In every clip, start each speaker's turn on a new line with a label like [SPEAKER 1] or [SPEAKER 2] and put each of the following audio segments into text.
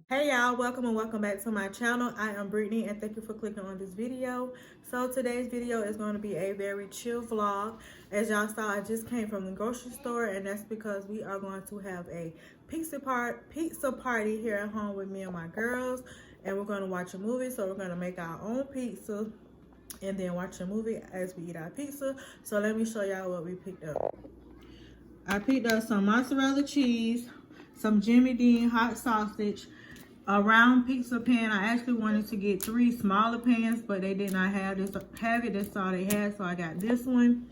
[SPEAKER 1] Hey y'all, welcome and welcome back to my channel. I am Brittany and thank you for clicking on this video. So today's video is going to be a very chill vlog. As y'all saw, I just came from the grocery store and that's because we are going to have a pizza party here at home with me and my girls. And we're going to watch a movie, so we're going to make our own pizza and then watch a movie as we eat our pizza. So let me show y'all what we picked up. I picked up some mozzarella cheese, some Jimmy Dean hot sausage, a round pizza pan. I actually wanted to get 3 smaller pans, but they did not have it. That's all they had, so I got this one.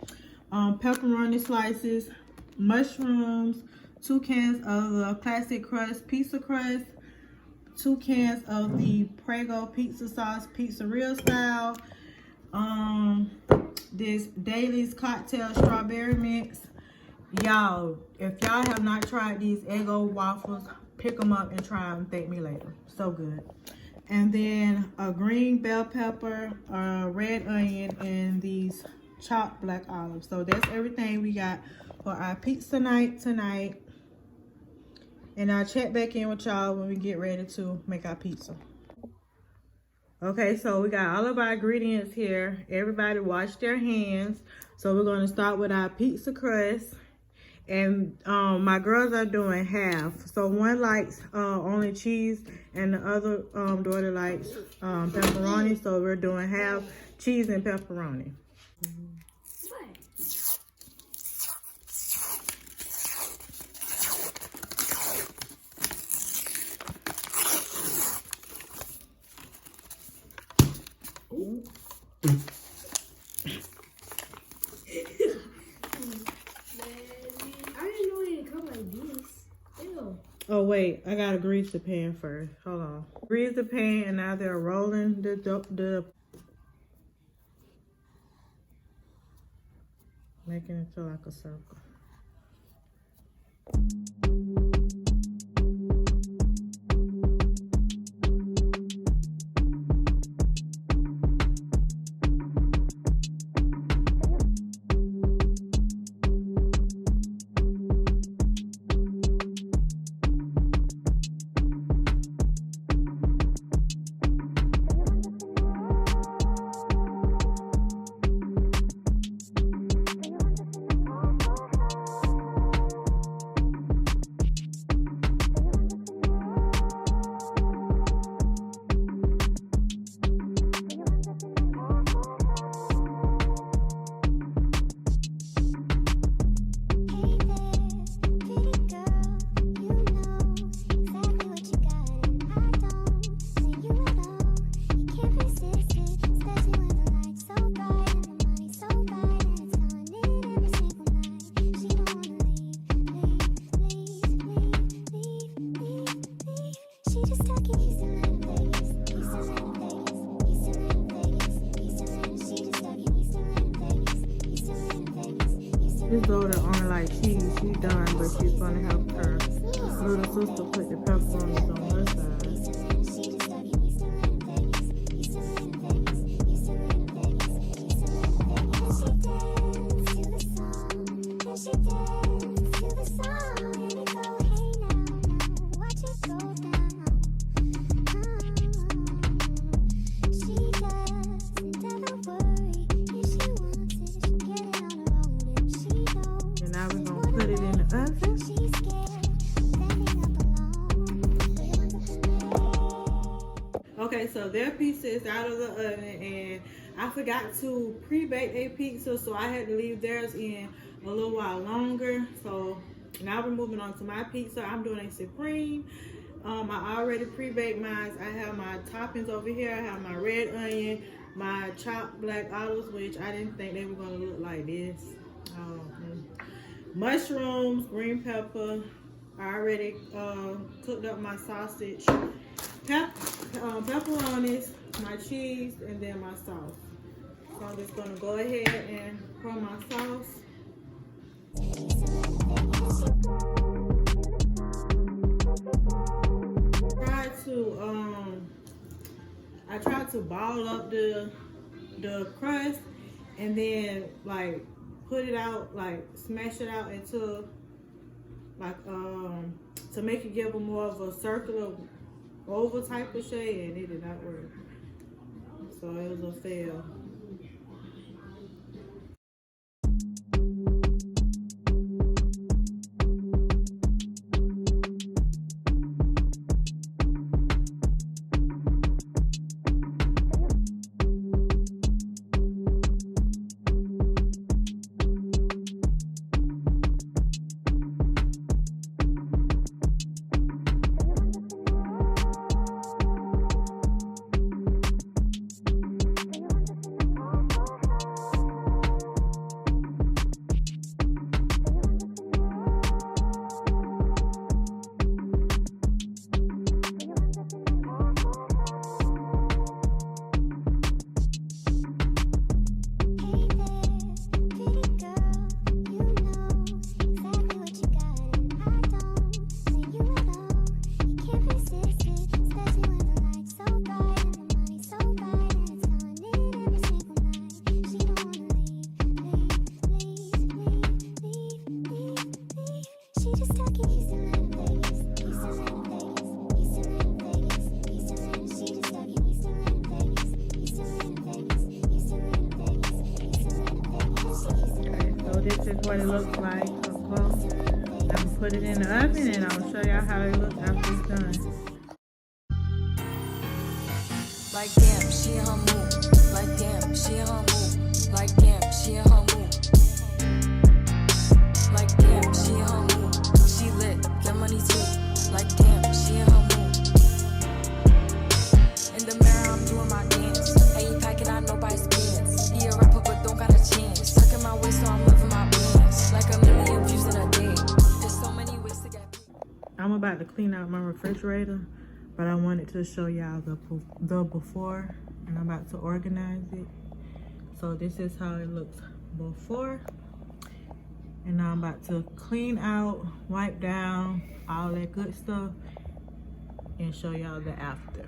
[SPEAKER 1] Pepperoni slices, mushrooms, 2 cans of the classic crust pizza crust, 2 cans of the Prego pizza sauce, pizzeria style. This Daly's cocktail strawberry mix. Y'all, if y'all have not tried these Eggo waffles, pick them up and try them. Thank me later. So good. And then a green bell pepper, a red onion, and these chopped black olives. So that's everything we got for our pizza night tonight. And I'll check back in with y'all when we get ready to make our pizza. Okay, so we got all of our ingredients here. Everybody wash their hands. So we're going to start with our pizza crust. And my girls are doing half. So one likes only cheese and the other daughter likes pepperoni. So we're doing half cheese and pepperoni. Oh wait, I gotta grease the pan first. Hold on. Grease the pan and now they're rolling the making it feel like a circle. This daughter only like cheese. She's done, but she's gonna help her little sister put the pepperonis on her side. Okay, so their pizza is out of the oven and I forgot to pre-bake a pizza, so I had to leave theirs in a little while longer. So now we're moving on to my pizza. I'm doing a supreme. I already pre-baked mine. I have my toppings over here. I have my red onion, my chopped black olives, which I didn't think they were going to look like this. Mushrooms, green pepper. I already cooked up my sausage, pepperonis, my cheese, and then my sauce. So I'm just gonna go ahead and pour my sauce. I tried to ball up the crust and then like put it out, like smash it out into like to make it give a more of a circular oval type of shade, and it did not work. So it was a fail. This is what it looks like up close. I'm gonna put it in the oven and I'll show y'all how it looks after it's done.
[SPEAKER 2] Like damn, she in her mood. Like damn, she in her mood. Like damn, she in her mood. Like damn, she in her mood. She lit, get money too. Like damn, she in her mood. In the mirror, I'm doing my dance. Ain't packing out nobody's pants. Be a rapper, but don't got a chance. Stuck in my waist, so I'm living my plans. Like a million views in a day. There's so many ways to get.
[SPEAKER 1] I'm about to clean out my refrigerator, but I wanted to show y'all the before, and I'm about to organize it. So this is how it looks before, and now I'm about to clean out, wipe down, all that good stuff, and show y'all the after.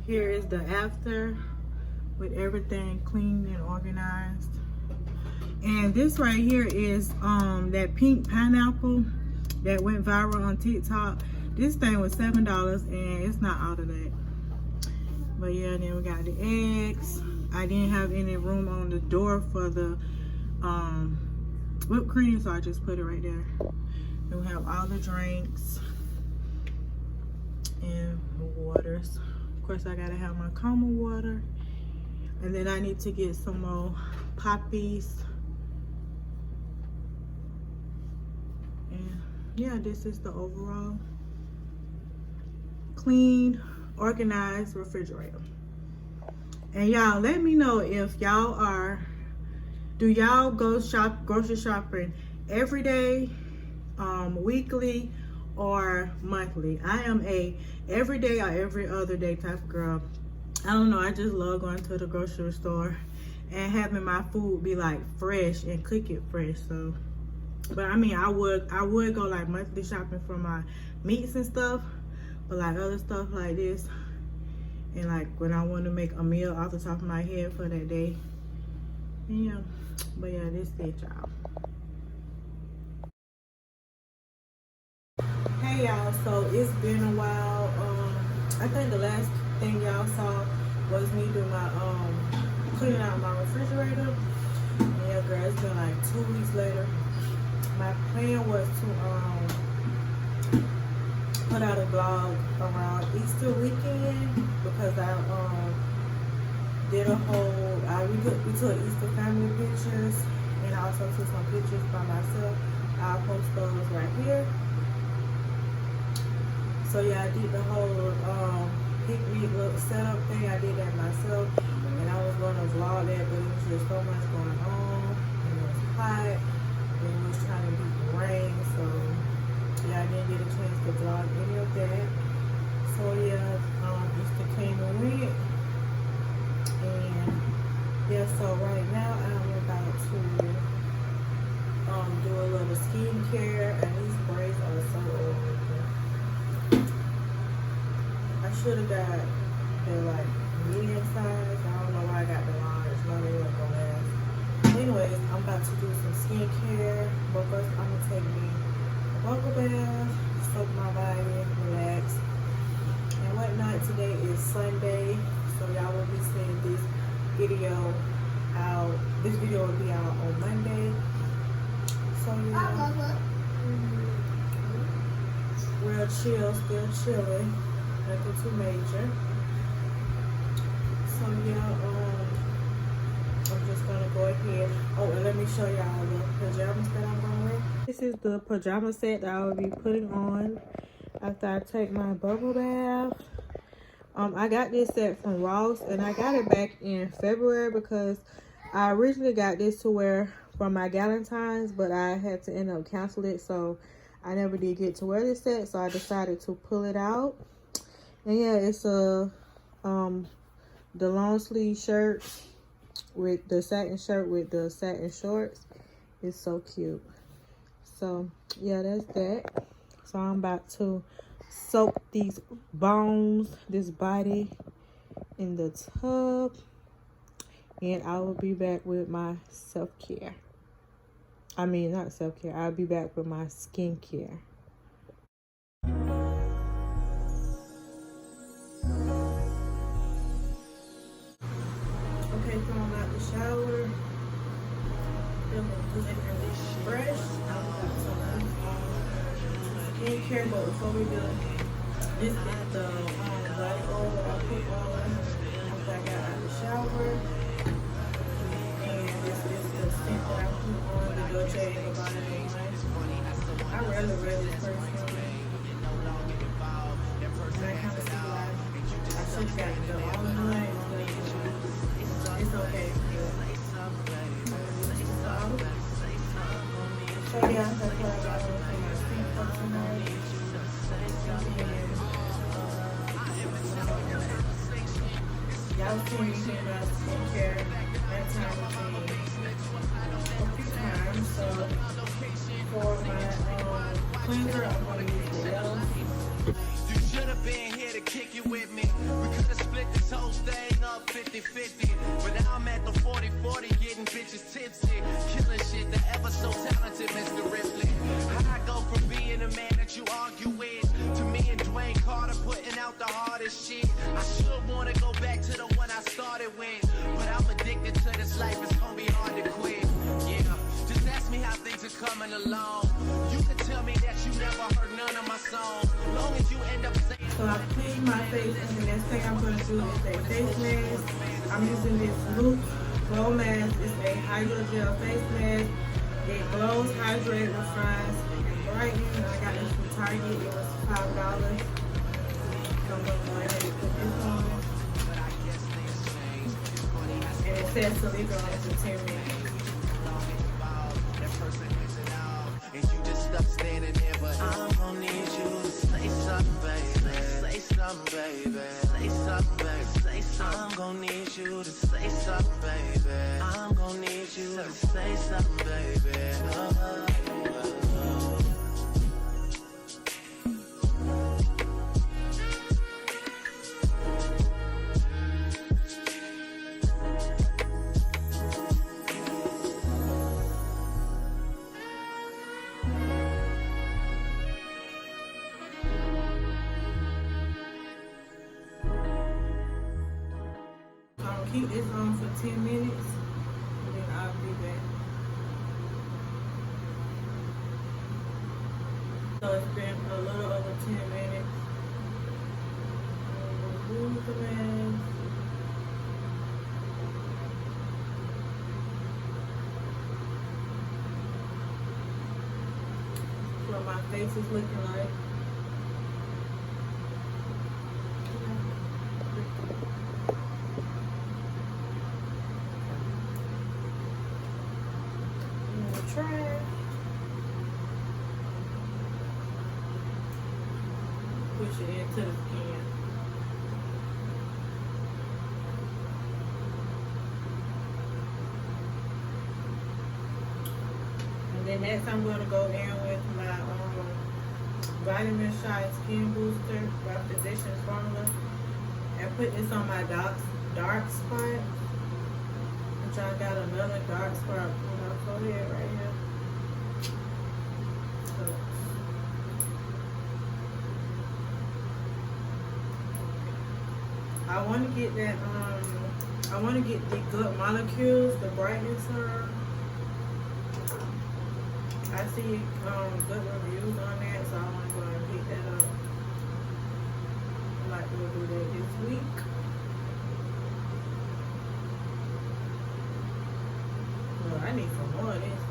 [SPEAKER 1] Here is the after with everything clean and organized. And this right here is that pink pineapple that went viral on TikTok. This thing was $7 and it's not out of that. But yeah, then we got the eggs. I didn't have any room on the door for the whipped cream, so I just put it right there. And we have all the drinks and the waters. Of course, I gotta have my common water. And then I need to get some more poppies. And yeah, this is the overall clean, organized refrigerator. And y'all, let me know if y'all do y'all go grocery shopping every day, weekly, or monthly? I am a every day or every other day type of girl. I don't know, I just love going to the grocery store and having my food be like fresh and cook it fresh. So, but I mean, I would go like monthly shopping for my meats and stuff, but like other stuff like this, and like when I want to make a meal off the top of my head for that day. Yeah, but yeah, this is it, y'all. Hey y'all, so it's been a while. I think the last thing y'all saw was me do my cleaning out my refrigerator. And yeah, girl, it's been like 2 weeks later. My plan was to put out a vlog around Easter weekend because I did a whole we took Easter family pictures, and I also took some pictures by myself. I'll post those right here. So yeah, I did the whole picnic little setup thing. I did that myself, and I was going to vlog that, but it was just so much going on. And it was hot, and it was trying to beat the rain, so yeah, I didn't get a chance to vlog any of that. So yeah, Easter came and went, and yeah, so right now I'm about to do a little skincare, and these braids are so old. I should have got the like medium size. I don't know why I got the large. No, they weren't gonna last. Anyways, I'm about to do some skincare, but first I'm gonna take me a bubble bath, soak my body, relax, and whatnot. Today is Sunday, so y'all will be seeing this video out. This video will be out on Monday. So yeah, real chill, still chilling. Nothing too major. So yeah, I'm just gonna go ahead. Oh, and let me show y'all the pajamas that I'm gonna wear. This is the pajama set that I will be putting on after I take my bubble bath. I got this set from Ross, and I got it back in February because I originally got this to wear for my Galentine's, but I had to end up canceling it, so I never did get to wear this set, so I decided to pull it out. And yeah, it's the long sleeve shirt with the satin shirt with the satin shorts. It's so cute. So yeah, that's that. So I'm about to soak these bones, this body, in the tub, and I will be back with my self-care. I mean, not self-care. I'll be back with my skincare. Okay, so I'm out the shower. Feeling good and fresh. I'm about to skincare, but before we do, this is the body oil that I put on after I got out the shower. And this is the scent that I put on, the Dolce & Gabbana. I really this personally. And I kind of see why I should have got the all-in-one. It's okay. So yeah, that's what I got on for my skin for tonight. Y'all seen me doing my skincare that time a few times. So for my cleanser, I'm going to use the Ellevie.
[SPEAKER 3] You should have been here to kick it with me. We could have split this whole thing up 50-50. But now I'm at the 40-40 getting bitches tipsy. Killing shit, the ever so talented Mr. Ripley. How I go from being a man that you argue with to me and Dwayne Carter putting out the hardest shit. I should wanna go back alone. You can tell me that you never heard none of my songs. Long as you end up saying.
[SPEAKER 1] So I cleaned my face, and the next thing I'm going to do is a face mask. I'm using this Loop Glow Mask. It's a hydrogel face mask. It glows, hydrates, refines, and brightens. I got this from Target. It was $5. So I'm going to go ahead and put this on. And it says to leave it on for 10 minutes.
[SPEAKER 3] And you just stuck standing there, but I'm gonna need you to say something, baby. Say something, baby. Say something, baby. Say something. I'm gonna need you to say something, baby. I'm gonna need you to say something, baby.
[SPEAKER 1] Keep this on for 10 minutes, and then I'll be back. So it's been a little over 10 minutes. Remove the mask. What my face is looking like. Trash. Push it into the skin. And then next I'm going to go in with my vitamin shot skin booster by Physicians Formula and put this on my dark spot. Which I got another dark spot on my forehead right here. I want to get that, I want to get the Good Molecules, the brightening serum. I see good reviews on that, so I want to go and pick that up. I might go do that this week. Well, I need some more of this.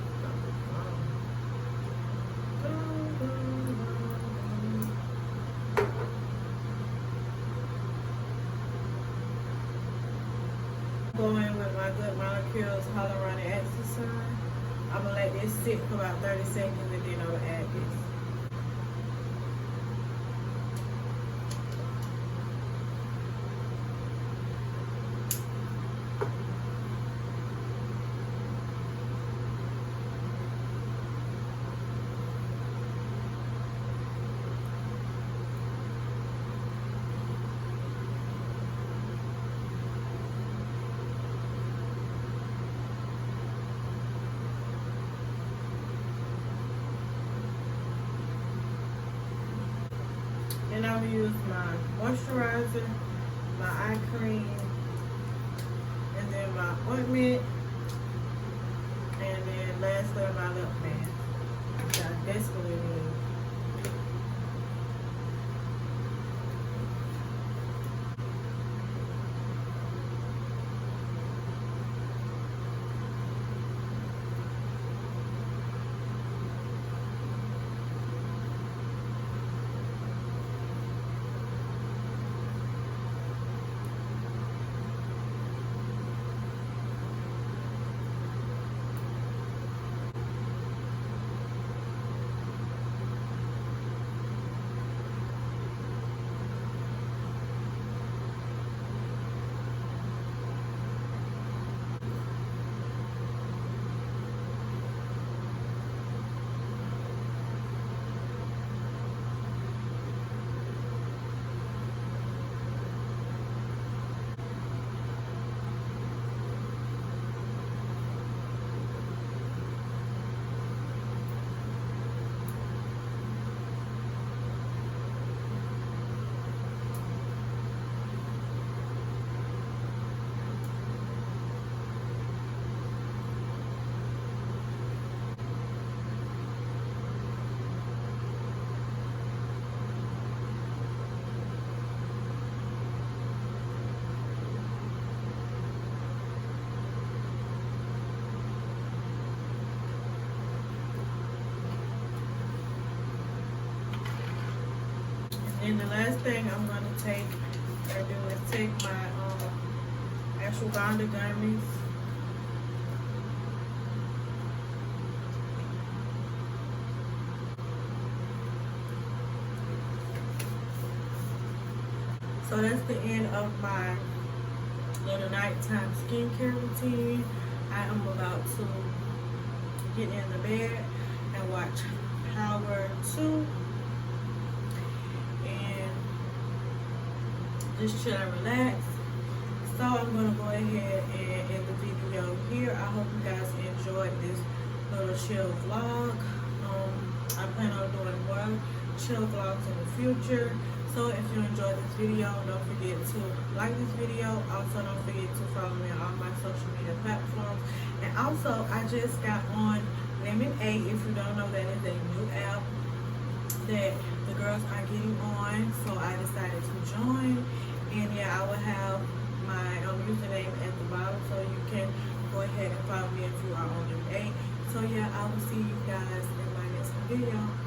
[SPEAKER 1] Go in with my Good Molecules Hyaluronic Acid Serum. I'm gonna let this sit for about 30 seconds and then I'll add this. Then I'll use my moisturizer, my eye cream, and then my ointment, and then lastly my lip mask, which I desperately need. And the last thing I'm going to take or do is take my ashwagandha gummies. So that's the end of my little nighttime skincare routine. I am about to get in the bed and watch Power 2 and just chill and relax. So I'm going to go ahead and end the video here. I hope you guys enjoyed this little chill vlog. I plan on doing more chill vlogs in the future. So if you enjoyed this video, don't forget to like this video. Also, don't forget to follow me on all my social media platforms. And also, I just got on Lemonade. If you don't know, that is a new app that the girls are getting on. So I decided to join. And yeah, I will have my username at the bottom, so you can go ahead and follow me if you are on Lemonade. So yeah, I will see you guys in my next video.